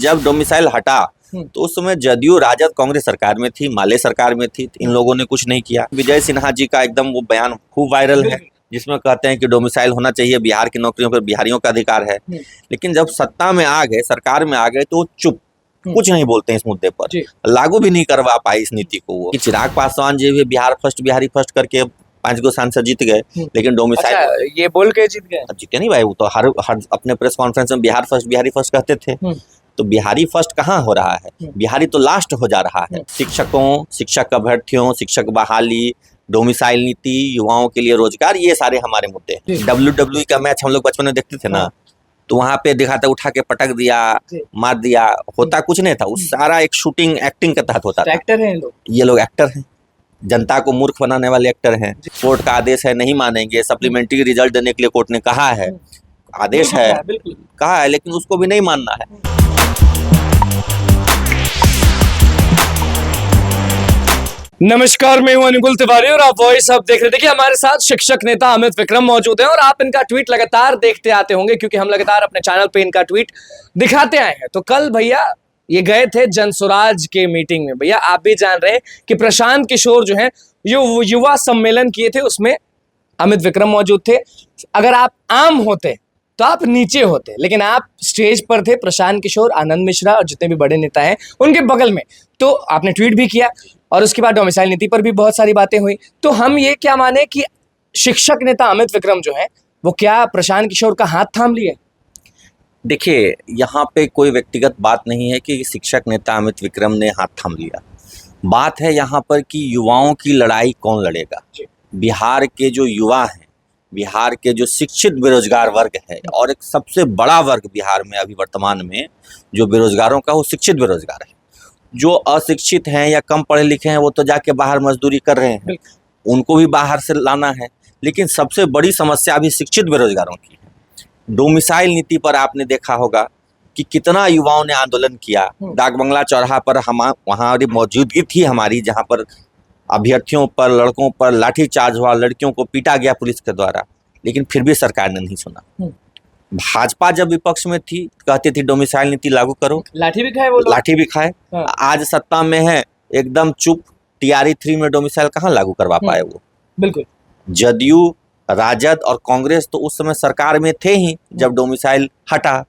जब डोमिसाइल हटा तो उस समय जदयू राजद कांग्रेस सरकार में थी, माले सरकार में थी, इन लोगों ने कुछ नहीं किया। विजय सिन्हा जी का एकदम वो बयान खूब वायरल है जिसमें कहते हैं कि डोमिसाइल होना चाहिए, बिहार की नौकरियों पर बिहारियों का अधिकार है। लेकिन जब सत्ता में आ गए, सरकार में आ गए तो चुप, कुछ नहीं बोलते इस मुद्दे पर, लागू भी नहीं करवा पाई इस नीति को। वो चिराग पासवान जी भी बिहार फर्स्ट बिहारी फर्स्ट करके 5 गो सांसद जीत गए, लेकिन डोमिसाइल ये बोल के जीत गए? जीते नहीं भाई, वो तो हर अपने प्रेस कॉन्फ्रेंस में बिहार फर्स्ट बिहारी फर्स्ट कहते थे। तो बिहारी फर्स्ट कहाँ हो रहा है, बिहारी तो लास्ट हो जा रहा है। शिक्षकों, शिक्षक अभ्यर्थियों, शिक्षक बहाली, डोमिसाइल नीति, युवाओं के लिए रोजगार, ये सारे हमारे मुद्दे। WWE का मैच हम लोग बचपन में देखते थे ना, तो वहां पे दिखाता उठा के पटक दिया, मार दिया, होता कुछ नहीं था। उस सारा एक शूटिंग एक्टिंग के तहत होता था। एक्टर हैं लोग, ये लोग एक्टर हैं, जनता को मूर्ख बनाने वाले एक्टर हैं। कोर्ट का आदेश है, नहीं मानेंगे, सप्लीमेंट्री रिजल्ट देने के लिए कोर्ट ने कहा है, आदेश है, कहा है, लेकिन उसको भी नहीं मानना है। नमस्कार, मैं हूं अनुकुल तिवारी और आप वॉइस अब देख रहे थे। कि हमारे साथ शिक्षक नेता अमित विक्रम मौजूद हैं और आप इनका ट्वीट लगातार देखते आते होंगे क्योंकि हम लगातार अपने चैनल पे इनका ट्वीट दिखाते आए हैं। तो कल भैया ये गए थे जनसुराज के मीटिंग में। भैया आप भी जान रहे हैं कि प्रशांत किशोर जो है युवा सम्मेलन किए थे, उसमें अमित विक्रम मौजूद थे। अगर आप आम होते तो आप नीचे होते, लेकिन आप स्टेज पर थे। प्रशांत किशोर, आनंद मिश्रा और जितने भी बड़े नेता हैं उनके बगल में। तो आपने ट्वीट भी किया और उसके बाद डोमिसाइल नीति पर भी बहुत सारी बातें हुई। तो हम ये क्या माने कि शिक्षक नेता अमित विक्रम जो है वो क्या प्रशांत किशोर का हाथ थाम लिए? देखिए, यहाँ पे कोई व्यक्तिगत बात नहीं है कि शिक्षक नेता अमित विक्रम ने हाथ थाम लिया। बात है यहाँ पर कि युवाओं की लड़ाई कौन लड़ेगा। बिहार के जो युवा हैं, बिहार के जो शिक्षित बेरोजगार वर्ग है, और एक सबसे बड़ा वर्ग बिहार में अभी वर्तमान में जो बेरोजगारों का, वो शिक्षित बेरोजगार है। जो अशिक्षित हैं या कम पढ़े लिखे हैं वो तो जाके बाहर मजदूरी कर रहे हैं, उनको भी बाहर से लाना है। लेकिन सबसे बड़ी समस्या अभी शिक्षित बेरोजगारों की है। डोमिसाइल नीति पर आपने देखा होगा कि कितना युवाओं ने आंदोलन किया। डाक बंगला चौराहा पर वहाँ मौजूदगी थी हमारी, जहाँ पर अभ्यर्थियों पर, लड़कों पर लाठीचार्ज हुआ, लड़कियों को पीटा गया पुलिस के द्वारा, लेकिन फिर भी सरकार ने नहीं सुना। भाजपा जब विपक्ष में थी कहती थी डोमिसाइल नीति लागू करो, लाठी भी खाए वो लोग। लाठी भी खाए। आज सत्ता में है, एकदम चुप। TRE 3 में डोमिसाइल कहाँ लागू करवा पाए वो। बिल्कुल। जदयू, राजद और कांग्रेस तो उस समय सरकार में थे ही जब डोमिसाइल हटा।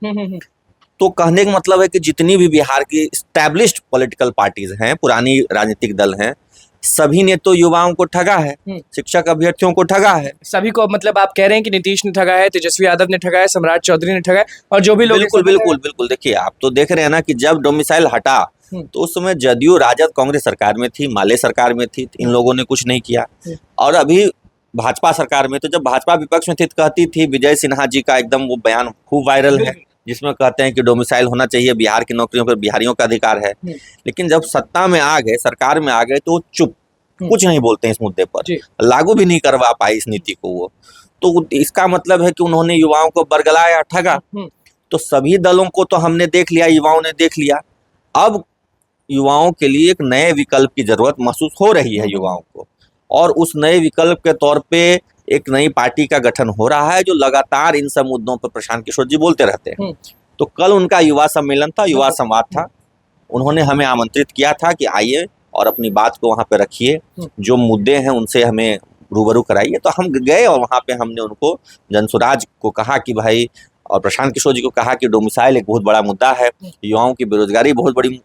तो कहने का मतलब है कि जितनी भी बिहार की एस्टैब्लिश्ड पॉलिटिकल पार्टीज हैं, पुरानी राजनीतिक दल हैं, सभी ने तो युवाओं को ठगा है, शिक्षक अभ्यर्थियों को ठगा है। सभी को, मतलब आप कह रहे हैं कि नीतीश ने ठगा है, तेजस्वी यादव ने ठगा है, सम्राट चौधरी ने ठगा है, और जो भी लोग। बिल्कुल। देखिए, आप तो देख रहे हैं ना कि जब डोमिसाइल हटा तो उस समय जदयू राजद कांग्रेस सरकार में थी, माले सरकार में थी, इन लोगों ने कुछ नहीं किया। और अभी भाजपा सरकार में, तो जब भाजपा विपक्ष में थी तो कहती थी, विजय सिन्हा जी का एकदम वो बयान खूब वायरल है जिसमें कहते हैं कि डोमिसाइल होना चाहिए, बिहार की नौकरियों पर बिहारियों का अधिकार है। लेकिन जब सत्ता में आ गए, सरकार में आ गए, तो चुप, कुछ नहीं बोलते इस मुद्दे पर, लागू भी नहीं करवा पाई इस नीति को वो। तो इसका मतलब है कि उन्होंने युवाओं को बरगलाया, ठगा। तो सभी दलों को तो हमने देख लिया, युवाओं ने देख लिया। अब युवाओं के लिए एक नए विकल्प की जरूरत महसूस हो रही है युवाओं को, और उस नए विकल्प के तौर पे एक नई पार्टी का गठन हो रहा है जो लगातार इन सब मुद्दों पर प्रशांत किशोर जी बोलते रहते हैं। तो कल उनका युवा सम्मेलन था, युवा संवाद था। उन्होंने हमें आमंत्रित किया था कि आइए और अपनी बात को वहाँ पे रखिए, जो मुद्दे हैं उनसे हमें रूबरू कराइए। तो हम गए और वहाँ पे हमने उनको, जनसुराज को कहा कि भाई, और प्रशांत किशोर जी को कहा कि डोमिसाइल एक बहुत बड़ा मुद्दा है, युवाओं की बेरोजगारी बहुत बड़ी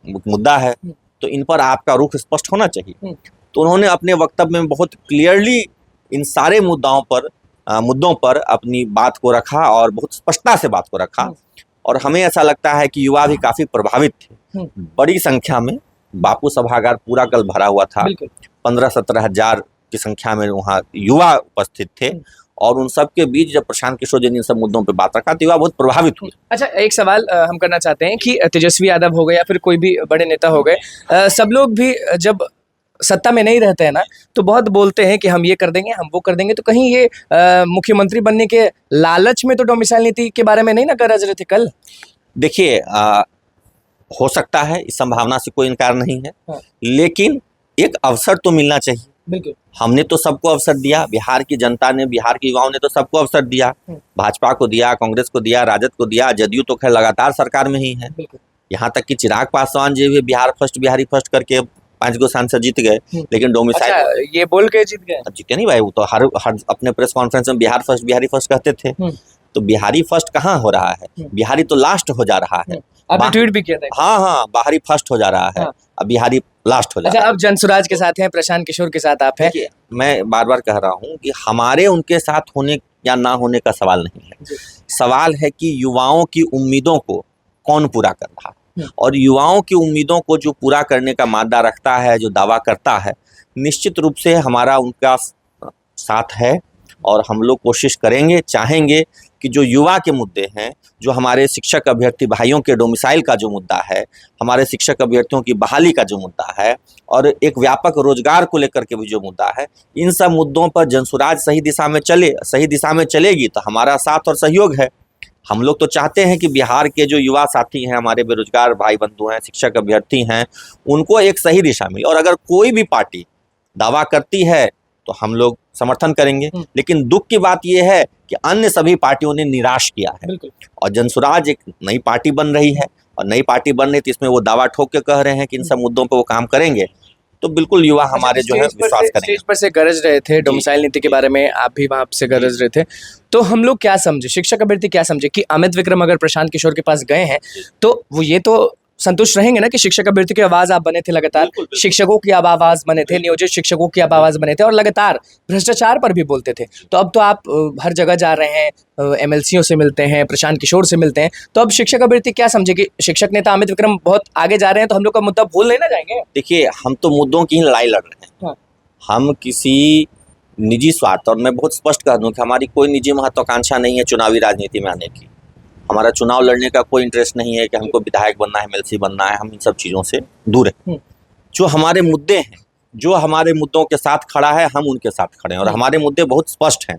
मुद्दा है, तो इन पर आपका रुख स्पष्ट होना चाहिए। तो उन्होंने अपने वक्तव्य में बहुत क्लियरली इन सारे मुद्दों पर अपनी बात को रखा और बहुत स्पष्टता से बात को रखा। और हमें ऐसा लगता है कि युवा भी काफी प्रभावित थे। बड़ी संख्या में बापू सभागार पूरा कल भरा हुआ था, 15-17 हजार की संख्या में वहाँ युवा उपस्थित थे। और उन सब के बीच जब प्रशांत किशोर जी ने इन सब मुद्दों पे बात रखा तो युवा बहुत प्रभावित हुए। अच्छा, एक सवाल हम करना चाहते हैं कि तेजस्वी यादव हो गए या फिर कोई भी बड़े नेता हो गए, सब लोग भी जब सत्ता में नहीं रहते हैं ना, तो बहुत बोलते हैं कि हम ये कर देंगे, हम वो कर देंगे। तो कहीं ये मुख्यमंत्री बनने के लालच में तो डोमिसाइल नीति के बारे में नहीं ना गरज रहे थे कल? देखिए, हो सकता है, इस संभावना से कोई इनकार नहीं है, लेकिन एक अवसर तो मिलना चाहिए। बिल्कुल। हमने तो सबको अवसर दिया, बिहार की जनता ने, बिहार के युवाओं ने तो सबको अवसर दिया। भाजपा को दिया, कांग्रेस को दिया, राजद को दिया, जदयू तो खैर लगातार सरकार में ही है। यहाँ तक कि चिराग पासवान जी भी बिहार फर्स्ट बिहारी फर्स्ट करके 5 गो सांसद जीत गए, लेकिन डोमिसाइल अच्छा, ये बोल के जीत गए? जीते नहीं भाई, वो तो हर अपने प्रेस कॉन्फ्रेंस में बिहार फर्स्ट बिहारी फर्स्ट कहते थे। तो बिहारी फर्स्ट कहाँ हो रहा है, बिहारी तो लास्ट हो जा रहा है। आपने ट्वीट भी किया था। हाँ हाँ, बाहरी फर्स्ट हो जा रहा है, अब बिहारी लास्ट हो जा रहा है। अच्छा, अब जनसुराज के साथ हैं, प्रशांत किशोर के साथ आप हैं। मैं बार बार कह रहा हूँ कि हमारे उनके साथ होने या ना होने का सवाल नहीं है, सवाल है कि युवाओं की उम्मीदों को कौन पूरा कर रहा है, और युवाओं की उम्मीदों को जो पूरा करने का मादा रखता है, जो दावा करता है, निश्चित रूप से हमारा उनका साथ है। और हम लोग कोशिश करेंगे, चाहेंगे कि जो युवा के मुद्दे हैं, जो हमारे शिक्षक अभ्यर्थी भाइयों के डोमिसाइल का जो मुद्दा है, हमारे शिक्षक अभ्यर्थियों की बहाली का जो मुद्दा है, और एक व्यापक रोजगार को लेकर के भी जो मुद्दा है, इन सब मुद्दों पर जनसुराज सही दिशा में चलेगी तो हमारा साथ और सहयोग है। हम लोग तो चाहते हैं कि बिहार के जो युवा साथी हैं, हमारे बेरोजगार भाई बंधु हैं, शिक्षक अभ्यर्थी हैं, उनको एक सही दिशा मिले। और अगर कोई भी पार्टी दावा करती है तो हम लोग समर्थन करेंगे, लेकिन दुख की बात यह है कि अन्य सभी पार्टियों ने निराश किया है। और जनसुराज एक नई पार्टी बन रही है, और नई पार्टी बन रही थी, इसमें वो दावा ठोक के कह रहे हैं कि इन सब मुद्दों पर वो काम करेंगे, तो बिल्कुल युवा हमारे जो है विश्वास करेंगे। स्टेज पर से गरज रहे थे डोमिसाइल नीति के बारे में, आप भी वहां से गरज रहे थे, तो हम लोग क्या समझे, शिक्षक अभ्यर्थी क्या समझे कि अमित विक्रम अगर प्रशांत किशोर के पास गए हैं तो वो ये तो संतुष्ट रहेंगे ना कि शिक्षक अभ्यर्थी की आवाज आप बने थे, लगातार शिक्षकों की आप आवाज बने थे, नियोजित शिक्षकों की आप आवाज बने थे, और लगातार भ्रष्टाचार पर भी बोलते थे। तो अब तो आप हर जगह जा रहे हैं, एमएलसीओ से मिलते हैं, प्रशांत किशोर से मिलते हैं, तो अब शिक्षक अभ्यर्थी क्या समझे कि शिक्षक नेता अमित विक्रम बहुत आगे जा रहे हैं, तो हम लोग का मुद्दा भूल नहीं ना जाएंगे? देखिए, हम तो मुद्दों की ही लड़ाई लड़ रहे हैं, हम किसी निजी स्वार्थ, और मैं बहुत स्पष्ट कह दूं कि हमारी कोई निजी महत्वाकांक्षा नहीं है चुनावी राजनीति में आने की। हमारा चुनाव लड़ने का कोई इंटरेस्ट नहीं है कि हमको विधायक बनना है, एमएलसी बनना है, हम इन सब चीज़ों से दूर हैं। जो हमारे मुद्दे हैं, जो हमारे मुद्दों के साथ खड़ा है, हम उनके साथ खड़े हैं, और हमारे मुद्दे बहुत स्पष्ट हैं।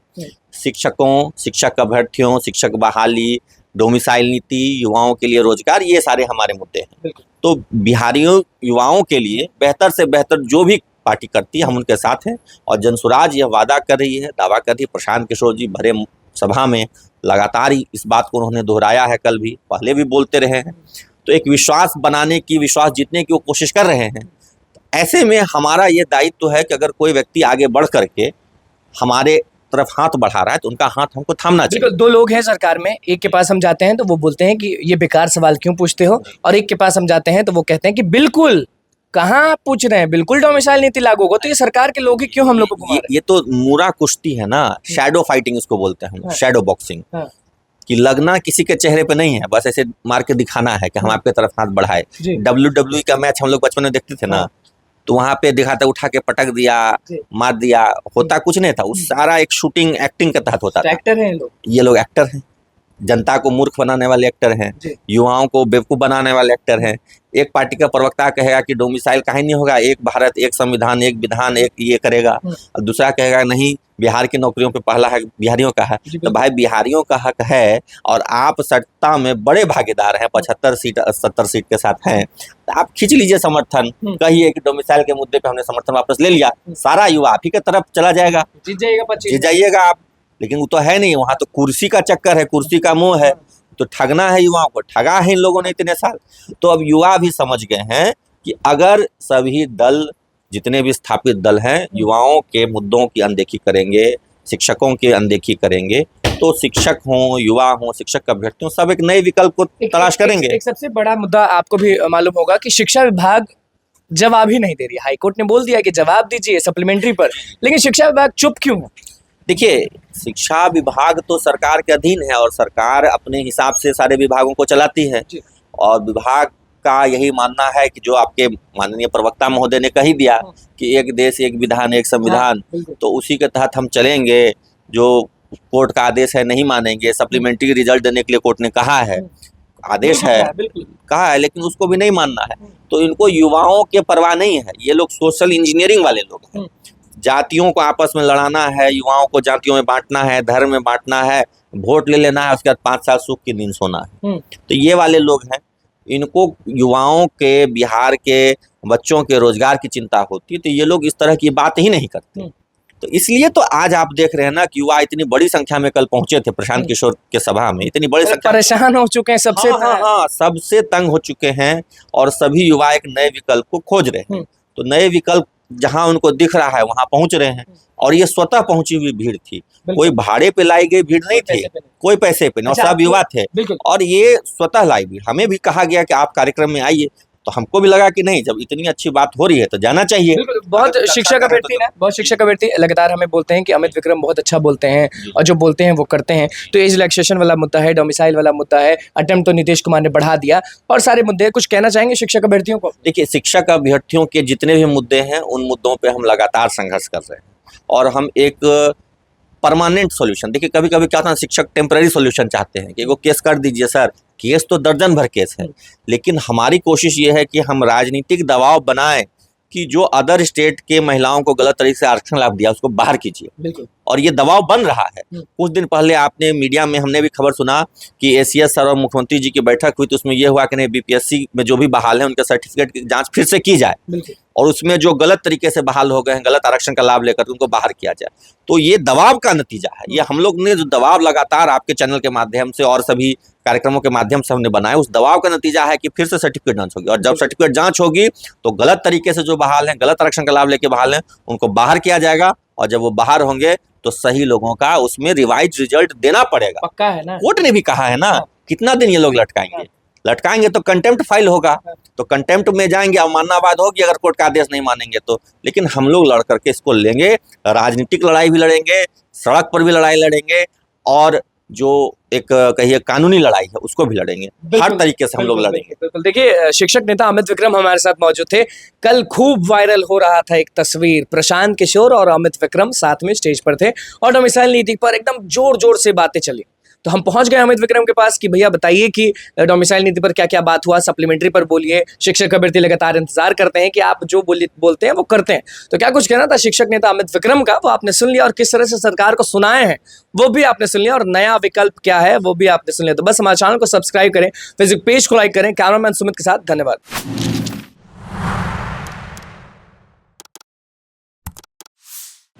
शिक्षकों, शिक्षक अभ्यर्थियों, शिक्षक बहाली, डोमिसाइल नीति, युवाओं के लिए रोजगार, ये सारे हमारे मुद्दे हैं। तो बिहारियों युवाओं के लिए बेहतर से बेहतर जो भी पार्टी करती है, हम उनके साथ हैं। और जनसुराज यह वादा कर रही है, दावा कर रही है, प्रशांत किशोर जी भरे सभा में लगातार इस बात को उन्होंने दोहराया है, कल भी, पहले भी बोलते रहे हैं। तो एक विश्वास बनाने की, विश्वास जीतने की वो कोशिश कर रहे हैं। ऐसे में हमारा ये दायित्व है कि अगर कोई व्यक्ति आगे बढ़ करके हमारे तरफ हाथ बढ़ा रहा है तो उनका हाथ हमको थामना चाहिए। बिल्कुल, दो लोग हैं सरकार में, एक के पास हम जाते हैं तो वो बोलते हैं कि ये बेकार सवाल क्यों पूछते हो, और एक के पास हम जाते हैं तो वो कहते हैं कि बिल्कुल, कहाँ आप पूछ रहे हैं, बिल्कुल डोमिसाइल नीति लागू होगा। तो ये सरकार के लोग ही क्यों हम लोग को घुमा रहे हैं? ये तो मूरा कुश्ती है ना, शैडो फाइटिंग इसको बोलते हैं हम, शैडो बॉक्सिंग, कि लगना किसी के चेहरे पे नहीं है, बस ऐसे मार के दिखाना है कि हम आपके तरफ हाथ बढ़ाए। WWE का मैच हम लोग बचपन में देखते थे ना, तो वहां पे दिखाता, उठा के पटक दिया, मार दिया, होता कुछ नहीं था, उस सारा एक शूटिंग एक्टिंग के तहत होता था। एक्टर हैं लोग, ये लोग एक्टर हैं, जनता को मूर्ख बनाने वाले एक्टर हैं, युवाओं को बेवकूफ बनाने वाले एक्टर हैं। एक पार्टी का प्रवक्ता कहेगा कि डोमिसाइल कहीं नहीं होगा, एक भारत एक संविधान एक विधान एक ये करेगा, और दूसरा कहेगा नहीं बिहार की नौकरियों पे पहला हक बिहारियों का है। तो भाई बिहारियों का हक है, और आप सत्ता में बड़े भागीदार हैं, 75 सीट 70 सीट के साथ हैं, तो आप खींच लीजिए समर्थन, कहिए कि डोमिसाइल के मुद्दे पे हमने समर्थन वापस ले लिया, सारा युवा आप ही के तरफ चला जाएगा, जीत जाइएगा आप। लेकिन वो तो है नहीं, वहाँ तो कुर्सी का चक्कर है, कुर्सी का मोह है, तो ठगना है युवाओं को, ठगा है इन लोगों ने इतने साल। तो अब युवा भी समझ गए हैं कि अगर सभी दल, जितने भी स्थापित दल हैं, युवाओं के मुद्दों की अनदेखी करेंगे, शिक्षकों की अनदेखी करेंगे, तो शिक्षक हों, युवा हों, शिक्षक अभ्यर्थी हों, सब एक नए विकल्प को तलाश करेंगे। एक सबसे बड़ा मुद्दा आपको भी मालूम होगा कि शिक्षा विभाग जवाब ही नहीं दे रही। हाईकोर्ट ने बोल दिया कि जवाब दीजिए सप्लीमेंट्री पर, लेकिन शिक्षा विभाग चुप क्यों है? देखिए, शिक्षा विभाग तो सरकार के अधीन है, और सरकार अपने हिसाब से सारे विभागों को चलाती है, और विभाग का यही मानना है कि जो आपके माननीय प्रवक्ता महोदय ने कह ही दिया कि एक देश एक विधान एक संविधान, तो उसी के तहत हम चलेंगे। जो कोर्ट का आदेश है नहीं मानेंगे, सप्लीमेंट्री रिजल्ट देने के लिए कोर्ट ने कहा है, आदेश है, कहा है, लेकिन उसको भी नहीं मानना है। तो इनको युवाओं के परवाह नहीं है, ये लोग सोशल इंजीनियरिंग वाले लोग हैं। जातियों को आपस में लड़ाना है, युवाओं को जातियों में बांटना है, धर्म में बांटना है, वोट ले लेना है, उसके बाद 5 साल सुख की नींद सोना है। तो ये वाले लोग हैं, इनको युवाओं के, बिहार के बच्चों के रोजगार की चिंता होती है, तो ये लोग इस तरह की बात ही नहीं करते। तो इसलिए तो आज आप देख रहे हैं ना कि युवा इतनी बड़ी संख्या में कल पहुंचे थे प्रशांत किशोर के सभा में, इतनी बड़ी संख्या, परेशान हो चुके हैं सबसे। हाँ, सबसे तंग हो चुके हैं और सभी युवा एक नए विकल्प को खोज रहे हैं। तो नए विकल्प जहां उनको दिख रहा है वहां पहुंच रहे हैं, और ये स्वतः पहुंची हुई भीड़ थी, कोई भाड़े पे लाई गई भीड़ नहीं थी, कोई पैसे पे नहीं, और सब युवा थे, और ये स्वतः लाई भीड़। हमें भी कहा गया कि आप कार्यक्रम में आइए, तो हमको भी लगा कि नहीं, जब इतनी अच्छी बात हो रही है तो जाना चाहिए। बहुत शिक्षक अभ्यर्थी ना, बहुत शिक्षक अभ्यर्थी लगातार हमें बोलते हैं कि अमित विक्रम बहुत अच्छा बोलते हैं और जो बोलते हैं वो करते हैं। तो एज रिलैक्सेशन वाला मुद्दा है, डोमिसाइल वाला मुद्दा है, अटेम्प्ट तो नीतीश कुमार ने बढ़ा दिया, और सारे मुद्दे। कुछ कहना चाहेंगे शिक्षक अभ्यर्थियों को? देखिए, शिक्षक अभ्यर्थियों के जितने भी मुद्दे हैं उन मुद्दों पे हम लगातार संघर्ष कर रहे हैं, और हम एक परमानेंट सॉल्यूशन, देखिए कभी कभी क्या होता है, शिक्षक टेम्पररी सॉल्यूशन चाहते हैं कि वो केस कर दीजिए सर, केस तो दर्जन भर केस है, लेकिन हमारी कोशिश ये है कि हम राजनीतिक दबाव बनाएं कि जो अदर स्टेट के महिलाओं को गलत तरीके से आरक्षण लाभ दिया उसको बाहर कीजिए, और ये दबाव बन रहा है। कुछ दिन पहले आपने मीडिया में हमने भी खबर सुना कि एसीएस सर और मुख्यमंत्री जी की बैठक हुई, तो उसमें यह हुआ कि नहीं, बीपीएससी में जो भी बहाल है उनके सर्टिफिकेट की जांच फिर से की जाए, और उसमें जो गलत तरीके से बहाल हो गए हैं, गलत आरक्षण का लाभ लेकर, उनको बाहर किया जाए। तो ये दबाव का नतीजा है, ये हम लोग ने जो दबाव लगातार आपके चैनल के माध्यम से और सभी कार्यक्रमों के माध्यम से हमने बनाया, उस दबाव का नतीजा है कि फिर से सर्टिफिकेट जांच होगी, और जब सर्टिफिकेट जांच होगी तो गलत तरीके से जो बहाल हैं, गलत आरक्षण का लाभ लेके बहाल हैं, उनको बाहर किया जाएगा, और जब वो बाहर होंगे तो सही लोगों का उसमें रिवाइज रिजल्ट देना पड़ेगा। पक्का है ना, कोर्ट ने भी कहा है ना, कितना दिन ये लोग लटकाएंगे तो कंटेम्प्ट फाइल होगा, तो कंटेम्प्ट में जाएंगे, अवमाननाबाद होगी अगर कोर्ट का आदेश नहीं मानेंगे तो। लेकिन हम लोग लड़ करके इसको लेंगे, राजनीतिक लड़ाई भी लड़ेंगे, सड़क पर भी लड़ाई लड़ेंगे, और जो एक कहिए कानूनी लड़ाई है उसको भी लड़ेंगे, हर तरीके से हम लोग लड़ेंगे। बिल्कुल। देखिए, शिक्षक नेता अमित विक्रम हमारे साथ मौजूद थे। कल खूब वायरल हो रहा था एक तस्वीर, प्रशांत किशोर और अमित विक्रम साथ में स्टेज पर थे और डोमिसाइल नीति पर एकदम जोर जोर से बातें चली। तो हम पहुंच गए अमित विक्रम के पास कि भैया बताइए कि डोमिसाइल नीति पर क्या क्या बात हुआ, सप्लीमेंट्री पर बोलिए। शिक्षक अभ्यर्थी लगातार इंतजार करते हैं कि आप जो बोलते हैं वो करते हैं। तो क्या कुछ कहना था शिक्षक नेता अमित विक्रम का, वो आपने सुन लिया, और किस तरह से सरकार को सुनाए हैं वो भी आपने सुन लिया, और नया विकल्प क्या है वो भी आपने सुन लिया। तो बस हमारे चैनल को सब्सक्राइब करें, फेसबुक पेज को लाइक करें। कैमरामैन सुमित के साथ धन्यवाद।